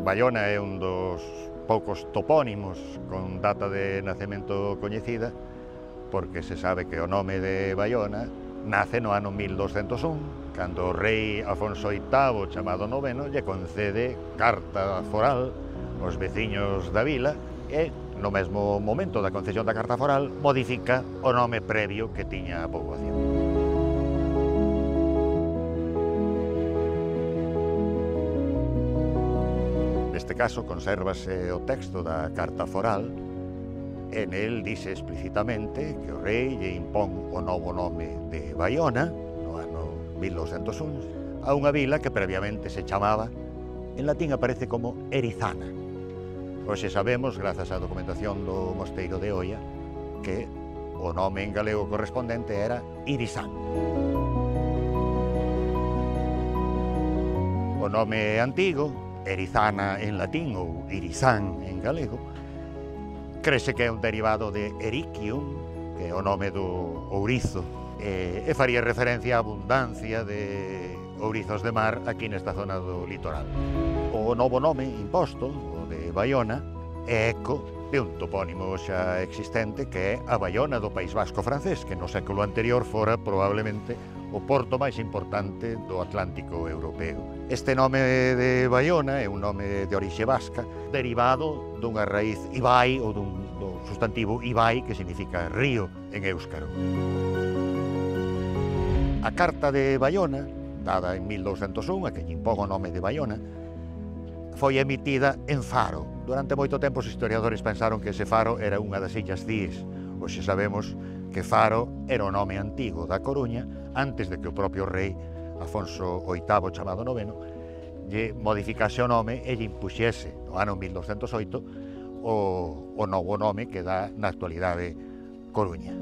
Baiona é un dos poucos topónimos con data de nacemento coñecida, porque se sabe que o nome de Baiona nace no ano 1201, cando o rei Afonso VIII, chamado Noveno, lle concede carta foral aos veciños da vila e, no mesmo momento da concesión da carta foral, modifica o nome previo que tiña a poboación. Neste caso, consérvase o texto da carta foral e nel dice explicitamente que o rei lle impón o novo nome de Baiona, no ano 1201, a unha vila que previamente se chamaba, en latín aparece como Erizana. Hoxe sabemos, grazas á documentación do mosteiro de Oia, que o nome en galego correspondente era Irisán. O nome antigo, Erizana en latín ou Irisán en galego, crese que é un derivado de Eriquium, que é o nome do ourizo, e faría referencia á abundancia de ourizos de mar aquí nesta zona do litoral. O novo nome imposto, o de Baiona, é eco de un topónimo xa existente que é a Baiona do País Vasco francés, que no século anterior fora probablemente o porto máis importante do Atlántico europeo. Este nome de Baiona é un nome de orixe vasca, derivado dunha raíz ibai ou do sustantivo ibai, que significa río en éuscaro. A Carta de Baiona, dada en 1201, a que lle impón o nome de Baiona, foi emitida en Faro. Durante moito tempo os historiadores pensaron que ese Faro era unha das illas Cíes. Hoxe sabemos que Faro era o nome antigo da Coruña antes de que o propio rei Afonso VIII, chamado Noveno, lle modificase o nome e lle impuxese no ano 1208 o novo nome que dá na actualidade Coruña.